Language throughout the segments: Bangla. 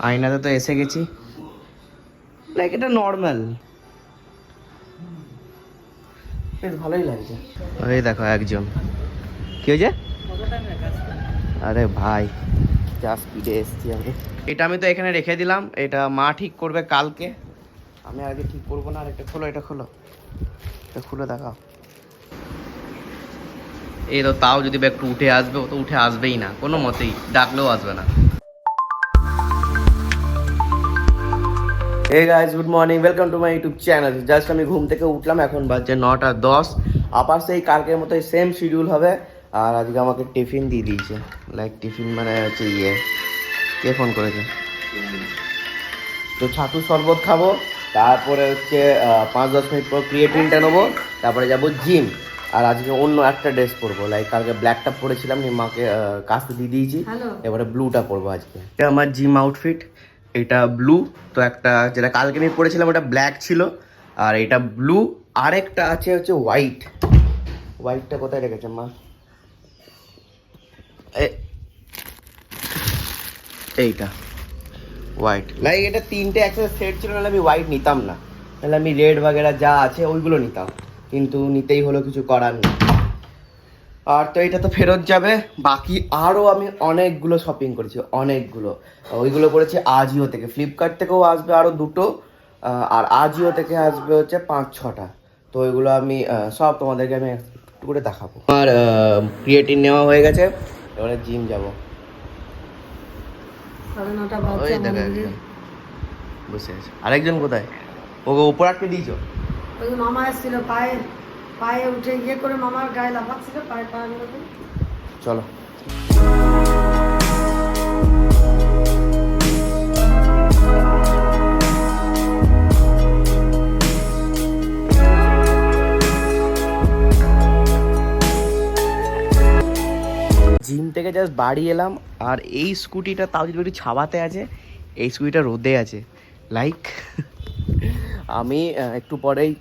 আয়নাতে তো এসে গেছি, লাইক এটা নর্মাল, বেশ ভালোই লাগছে। ওই দেখো একজন, কি হয়েছে? আরে ভাই যা স্পিডে এসছি আমি। এটা আমি তো এখানে রেখে দিলাম, এটা মা ঠিক করবে কালকে, আমি আগে ঠিক করবো না। আর এটা খোলো, এটা খোলো, এটা খুলে দেখাও। এই তো তাও যদি একটু উঠে আসবে, ও তো উঠে আসবেই না কোনো মতেই, ডাকলেও আসবে না। Hey guys, good morning, welcome to my YouTube channel. Just আমি ঘুম থেকে উঠলাম, এখন বাজছে 9:10। আবার সেই কালকের মতোই সেম শিডিউল হবে। আর আজকে আমাকে টিফিন দিয়ে দিয়েছে, লাইক টিফিন মানে হচ্ছে কে ফোন করেছে? তো ছাতু শরবত খাবো, তারপরে হচ্ছে 5-10 মিনিট পর ক্রিয়েটিনটা নেবো, তারপরে যাবো জিম। আর আজকে অন্য একটা ড্রেস পরবো, লাইক কালকে ব্ল্যাকটা পরেছিলাম, মাকে কাচতে দিয়ে দিয়েছি, এবারে ব্লুটা পরবো আজকে। এটা আমার জিম আউটফিট, এটা ব্লু। তো একটা যেটা কালকে আমি পরেছিলাম ওটা ব্ল্যাক ছিল, আর এটা ব্লু। আরেকটা আছে হচ্ছে হোয়াইট। হোয়াইটটা কোথায় রেখেছে মা? এইটা হোয়াইট, লাইক এটা তিনটে একসাথে সেট ছিল, নাহলে আমি হোয়াইট নিতাম না, নাহলে আমি রেড বাগেরা যা আছে ওইগুলো নিতাম, কিন্তু নিতেই হলো, কিছু করার নেই। আর তো এটা তো ফেরত যাবে। বাকি আরও আমি অনেকগুলো শপিং করেছি, অনেকগুলো। ওইগুলো করেছি আজিও থেকে, ফ্লিপকার্ট থেকেও আসবে আরও দুটো, আর আজিও থেকে আসবে হচ্ছে 5-6টা। তো ওইগুলো আমি সব তোমাদেরকে আমি একটু করে দেখাবো। আমার ক্রিয়েটিন নেওয়া হয়ে গেছে, এবারে জিম যাবো। ওই দেখো একজন বসে আছে, আরেকজন কোথায়? ওকে উপর আটকে দিয়েছো? ওই মামা এসেছিল, পায়ে পায়ে উঠে ইয়ে করে মামার গায়ে লাফাচ্ছিল, পায়ে পা গুলোতে। চলো। জিম থেকে জাস্ট বাড়ি এলাম, আর এই স্কুটিটা তাও যদি একটু ছাওয়াতে আছে, এই স্কুটিটা রোদে আছে। লাইক আমি একটু পরেই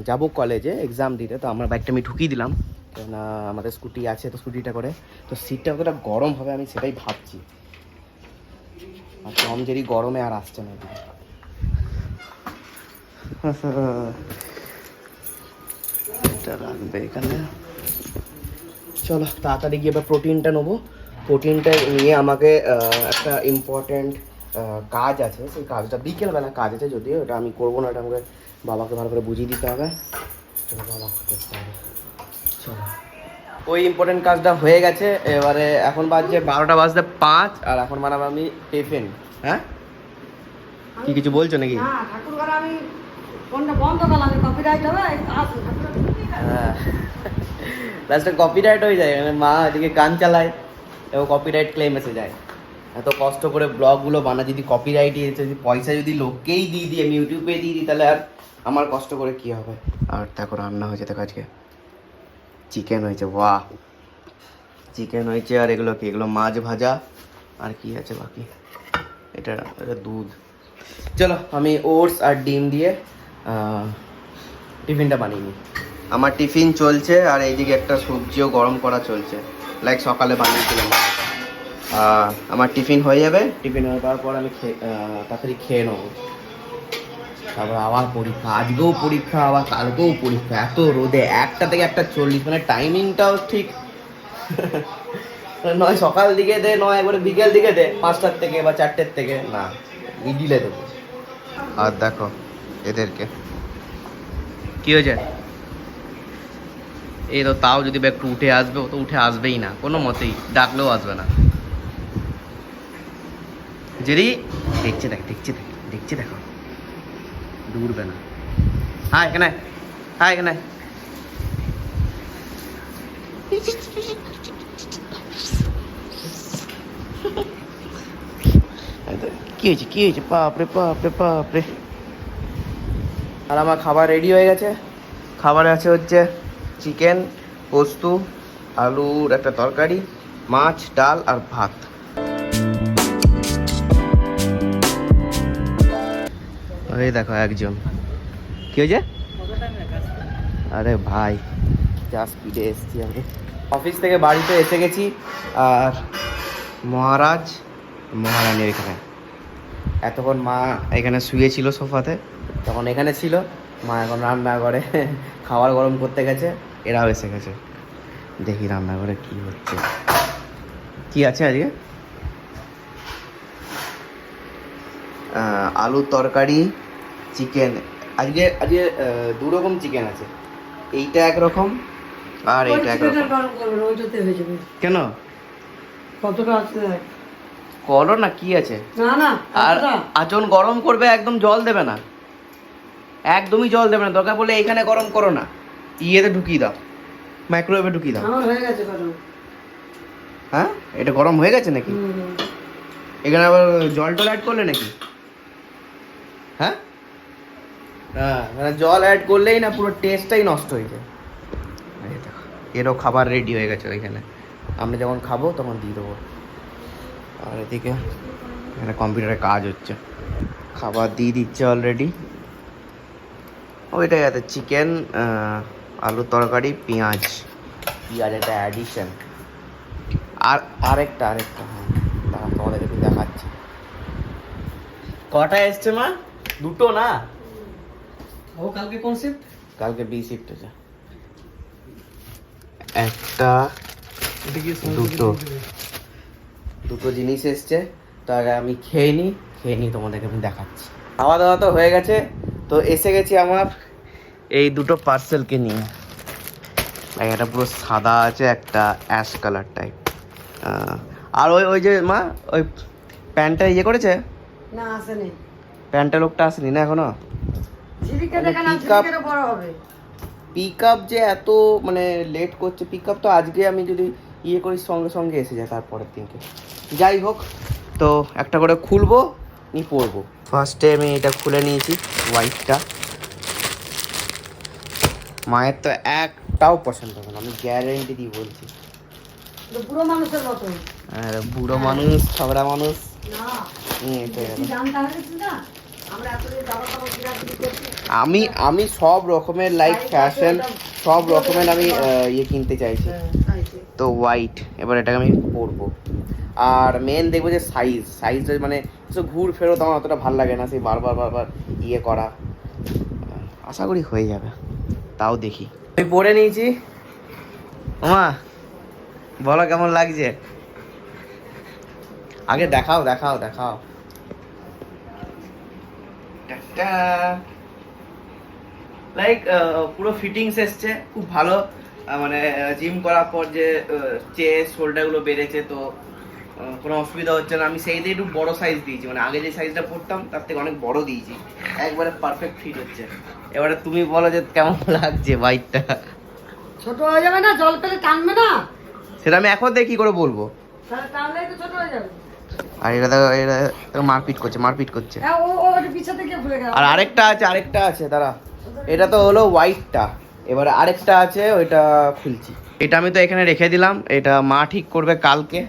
যাব কলেজে এক্সাম দিতে, তো আমার বাইকটা আমি ঢুকিয়ে দিলাম, কেননা আমাদের স্কুটি আছে, তো স্কুটিটা করে তো সিটটা কতটা গরম হবে আমি সেটাই ভাবছি। আর কম যেরই গরমে আর আসছে না এদিকে। এটা রাখবে এখানে। চলো তাড়াতাড়ি গিয়ে এবার প্রোটিনটা নেবো। প্রোটিনটা নিয়ে আমাকে একটা ইম্পর্ট্যান্ট কাজ আছে, সেই কাজটা বিকেলবেলা কাজ আছে, যদিও এটা আমি করবো না, এটা আমাকে বাবাকে ভালো করে বুঝিয়ে দিতে হবে। চলো বাবা করতে হবে, চলো। ওই ইম্পর্টেন্ট কাজটা হয়ে গেছে, এবারে এখন বাজছে 12:05, আর এখন বানাবো আমি টিফিন। হ্যাঁ কি কিছু বলছো নাকি? না ঠাকুর ঘরে আমি ফোনটা বন্ধ করলাম, কপিরাইট হবে। হ্যাঁ, লাস্টে কপিরাইট হয়ে যায়, মানে মা এদিকে গান চালায় এবং কপিরাইট ক্লেম এসে যায়। এত কষ্ট করে ব্লগগুলো বানা, যদি কপিরাইট যদি পয়সা যদি লোককেই দিয়ে দিই, আমি ইউটিউবে দিয়ে দিই, তাহলে আর আমার কষ্ট করে কী হবে। আর দেখো রান্না হয়েছে, দেখো আজকে চিকেন হয়েছে, বাহ চিকেন হয়েছে। আর এগুলো কি? এগুলো মাছ ভাজা, আর কি আছে বাকি? এটা দুধ। চলো আমি ওটস আর ডিম দিয়ে টিফিনটা বানিয়ে নিই। আমার টিফিন চলছে, আর এইদিকে একটা সবজিও গরম করা চলছে, লাইক সকালে বানিয়েছিলাম। আমার টিফিন হয়ে যাবে, টিফিন হয়ে যাওয়ার পর আমি তাড়াতাড়ি খেয়ে নেবো। তারপর আবার পরীক্ষা, আজকেও পরীক্ষা, আবার কালকেও পরীক্ষা, এত রোদে 1টা থেকে 1:40, মানে টাইমিংটাও ঠিক নয় সকাল দিকে দে, নয় একবারে বিকেল দিকে দে, 5টার থেকে বা 4টের থেকে, না মিডিলে দেবো। আর দেখো এদেরকে কি হয়েছে, এই তো তাও যদি একটু উঠে আসবে, ও তো উঠে আসবেই না কোনো মতেই, ডাকলেও আসবে না। যদি দেখছে দেখ, দেখছে দেখো, দূরবে না। হ্যাঁ এখানে, হ্যাঁ এখানে। কি হয়েছে বাপরে বাপরে বাপরে। আর আমার খাবার রেডি হয়ে গেছে। খাবারে আছে হচ্ছে চিকেন, পোস্ত, আলুর একটা তরকারি, মাছ, ডাল আর ভাত। ওই দেখো একজন, কি হয়েছে? আরে ভাই যা স্পিডে এসছি আমি। অফিস থেকে বাড়িতে এসে গেছি, আর মহারাজ মহারানী এখানে এতক্ষণ মা এখানে শুয়েছিল সোফাতে, তখন এখানে ছিল। মা এখন রান্না করে খাবার গরম করতে গেছে, এরাও এসে গেছে। দেখি রান্নাঘরে কি হচ্ছে, কি আছে আজকে। আলুর তরকারি, চিকেন। আজকে আজকে দু রকম চিকেন আছে, এইটা একরকম আর এইটা একরকম। গরম করবে, ওইটাতে হয়ে যাবে। কেন? কতটা আছে দেখ। করো না, কি আছে। না না, আর কতটা? আচন গরম করবে, একদম জল দেবে না, একদমই জল দেবে না। দরকার পড়লে এইখানে গরম করো না, ইয়েতে ঢুকিয়ে দাও, মাইক্রোওয়েভে ঢুকিয়ে দাও। আমার হয়ে গেছে গরম। হ্যাঁ, এটা গরম হয়ে গেছে নাকি? এখানে আবার জল টল অ্যাড করলে নাকি? হ্যাঁ হ্যাঁ, মানে জল অ্যাড করলেই না পুরো টেস্টটাই নষ্ট হয়ে যায়। এই দেখো, এরও খাবার রেডি হয়ে গেছে ওইখানে, আমরা যখন খাবো তখন দিয়ে দেবো। আর এদিকে এখানে কম্পিউটারে কাজ হচ্ছে, খাবার দিয়ে দিচ্ছে অলরেডি। ওইটাই আছে, চিকেন, আলুর তরকারি, পেঁয়াজ একটা অ্যাডিশন। আর আরেকটা হ্যাঁ, দাঁড়া তোমাদের একটু দেখাচ্ছি। কটা এসছে মা? দুটো না? ও কালকে কোন শিফট? কালকে বি শিফট আছে। একটা, দুটো জিনিস এসছে। তো আগে আমি খেয়ে নিই তোমাদেরকে আমি দেখাচ্ছি। খাওয়া দাওয়া তো হয়ে গেছে, তো এসে গেছি আমার এই দুটো পার্সেলকে নিয়ে। এটা পুরো সাদা আছে, একটা অ্যাশ কালার টাইপ। আর ওই যে মা, ওই প্যান্টটা ইয়ে করেছে? না আসেনি, প্যান্টটা লোকটা আসেনি না এখনো। ঝিলিকে দেখালাম, pick up- ঝিলিকেরও বড় হবে। পিক আপ যে এত মানে লেট করছে, পিক আপ তো আজকে আমি যদি ইয়ে করি সঙ্গে সঙ্গে এসে যায় তারপরের দিনকে। যাই হোক, তো একটা করে খুলবো, পরবো। ফার্স্টে আমি এটা খুলে নিয়েছি, হোয়াইটটা। মায়ের তো একটাও পছন্দ হবে না, আমি গ্যারেন্টি দিয়ে বলছি। তো পুরো মানুষের মতো আর বুড়ো মানুষ, ছবড়া মানুষ। না, এটাই বেশি দাম তাহলে না। আমরা এতদিন জামা কাপড় কিনাকিনি করছি। আমি সব রকমের লাইক ফ্যাশন, সব রকমের আমি ইয়ে কিনতে চাইছি। তো হোয়াইট, এবার এটাকে আমি পরবো। আর মেন দেখবো যে সাইজটা মানে ঘুর ফেরত আমার অতটা ভালো লাগে না, সেই বারবার ইয়ে করা। আশা করি হয়ে যাবে, তাও দেখি। আমি পরে নিয়েছি। মা বলো কেমন লাগছে, আগে দেখাও। লাইক পুরো ফিটিংস এসছে খুব ভালো। মানে জিম করার পর যে চেস্ট শোল্ডারগুলো বেড়েছে, তো কোনো অসুবিধা হচ্ছে না। আমি সেই দিয়ে একটু বড় সাইজ দিয়েছি, মানে আগে যে সাইজটা পরতাম তার থেকে অনেক বড় দিয়েছি, একবারে পারফেক্ট ফিট হচ্ছে। এবারে তুমি বলো যে কেমন লাগছে বাইকটা। ছোট হয়ে যাবে না, জল পেলে টানবে না, সেটা আমি এখন থেকে কি করে বলবো। তাহলে টানলেই তো ছোট হয়ে যাবে। আর এটা দেখো মারপিট করছে। হ্যাঁ, ও পিছা থেকে ভুলে গেল। আর আরেকটা আছে দাঁড়া, এটা তো হলো হোয়াইটটা, এবারে আরেকটা আছে, ওইটা খুলছি। এটা আমি তো এখানে রেখে দিলাম, এটা মা ঠিক করবে কালকে,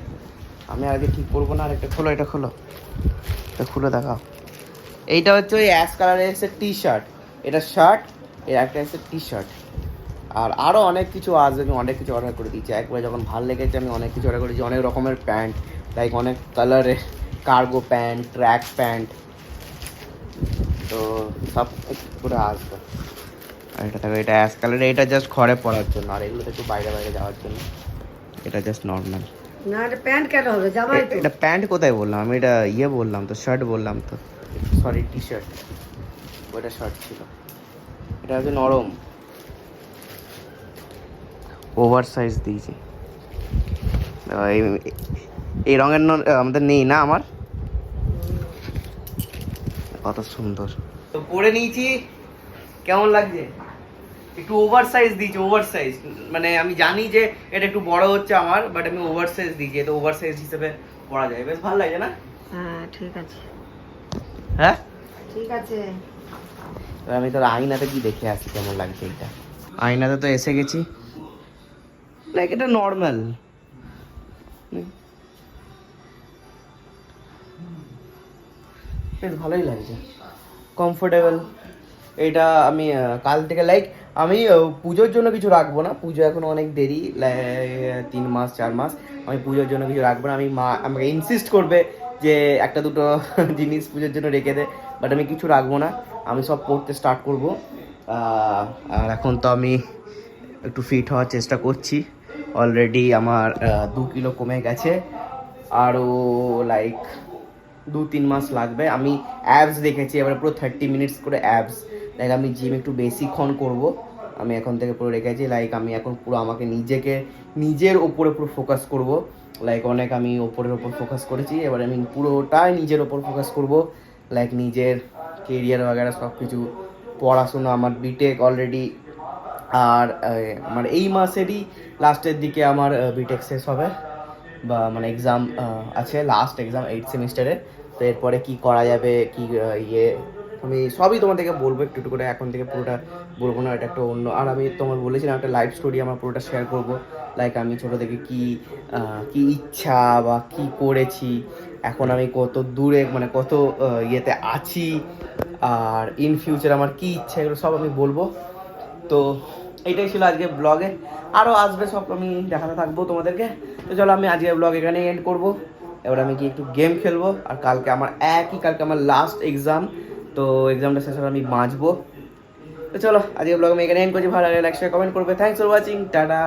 আমি আগে ঠিক করবো না। আরেকটা খোলো, এটা খুলে দেখাও। এইটা হচ্ছে ওই অ্যাশ কালারের এসে টি শার্ট, এটা শার্ট, এর একটা এসে টি শার্ট। আর আরও অনেক কিছু আসবে, আমি অনেক কিছু অর্ডার করে দিয়েছি। একবারে যখন ভালো লেগেছে আমি অনেক কিছু অর্ডার করেছি, অনেক রকমের প্যান্ট, লাইক অনেক কালারের কার্গো প্যান্ট, ট্র্যাক প্যান্ট, তো সব পুরো আসবে। আর এটা দেখো, এটা অ্যাশ কালার, এটা জাস্ট ঘরে পরার জন্য, আর এগুলো তো একটু বাইরে যাওয়ার জন্য। এটা জাস্ট নর্মাল। না, এটা প্যান্ট কেন হবে, জামাই তো। এটা প্যান্ট কোথায় বললাম আমি, এটা ইয়ে বললাম তো, শার্ট বললাম তো, সরি টি শার্ট, ওইটা শার্ট ছিল। এটা হচ্ছে নরম, ওভার সাইজ দিয়েছি। এই রঙের আমাদের নেই না, আমার কত সুন্দর। তো পরে নিয়েছি, কেমন লাগছে? একটু ওভার সাইজ দিয়েছি, ওভার সাইজ মানে আমি জানি যে এটা একটু বড় হচ্ছে আমার, বাট আমি ওভার সাইজ দিয়েছি, তো ওভার সাইজ হিসেবে পরা যায়, বেশ ভালো লাগছে না? হ্যাঁ ঠিক আছে, হ্যাঁ ঠিক আছে। আমি তোর আয়নাতে কি দেখে আসি কেমন লাগছে। এটা আয়নাতে তো এসে গেছি, লাইক এটা নর্মাল, বেশ ভালোই লাগছে, কমফোর্টেবল। এইটা আমি কাল থেকে লাইক আমি পুজোর জন্য কিছু রাখবো না, পুজো এখন অনেক দেরি, 3 মাস 4 মাস, আমি পুজোর জন্য কিছু রাখবো না। আমি মা আমাকে ইনসিস্ট করবে যে একটা দুটো জিনিস পুজোর জন্য রেখে দে, বাট আমি কিছু রাখবো না, আমি সব পড়তে স্টার্ট করব। আর এখন তো আমি একটু ফিট হওয়ার চেষ্টা করছি, অলরেডি আমার 2 কিলো কমে গেছে, আরও লাইক 2-3 মাস লাগবে। আমি অ্যাবস দেখেছি এবারে পুরো 30 মিনিটস করে অ্যাবস, লাইক আমি জিম একটু বেশিক্ষণ করব, আমি এখন থেকে পুরো রেখেছি। লাইক আমি এখন পুরো আমাকে নিজের ওপরে পুরো ফোকাস করব। লাইক অনেক আমি ওপরের ওপর ফোকাস করেছি, এবার আমি পুরোটাই নিজের ওপর ফোকাস করব। লাইক নিজের কেরিয়ার বাগেরা সব কিছু, পড়াশোনা আমার বিটেক অলরেডি, আর আমার এই মাসেরই লাস্টের দিকে আমার বিটেক শেষ হবে, বা মানে এক্সাম আছে, লাস্ট এক্সাম 8th সেমিস্টারে। তো এরপরে কী করা যাবে, কি আমি সবই তোমাদেরকে বলবো একটু একটু করে, এখন থেকে পুরোটা বলবো না, এটা একটা অন্য। আর আমি তোমার বলেছিলাম একটা লাইফ স্টোরি আমার পুরোটা শেয়ার করবো, লাইক আমি ছোটো থেকে কি ইচ্ছা বা কি করেছি, এখন আমি কত দূরে মানে কত ইয়েতে আছি, আর ইন ফিউচার আমার কি ইচ্ছা, এগুলো সব আমি বলবো। তো এইটাই ছিল আজকে ব্লগে, আরও আসবে সব আমি দেখাতে থাকবো তোমাদেরকে। তো চলো আমি আজকে ব্লগ এখানেই এন্ড করবো, এবার আমি কি একটু গেম খেলবো, আর কালকে আমার লাস্ট এক্সাম, তো এক্সামটা শেষ হলে আমি বাঁচবো। তো চলো আজকে ব্লগ আমি এখানে এন্ড করছি, ভালো লাগলে লাইক শেয়ার কমেন্ট করবে। Thanks for watching, tata.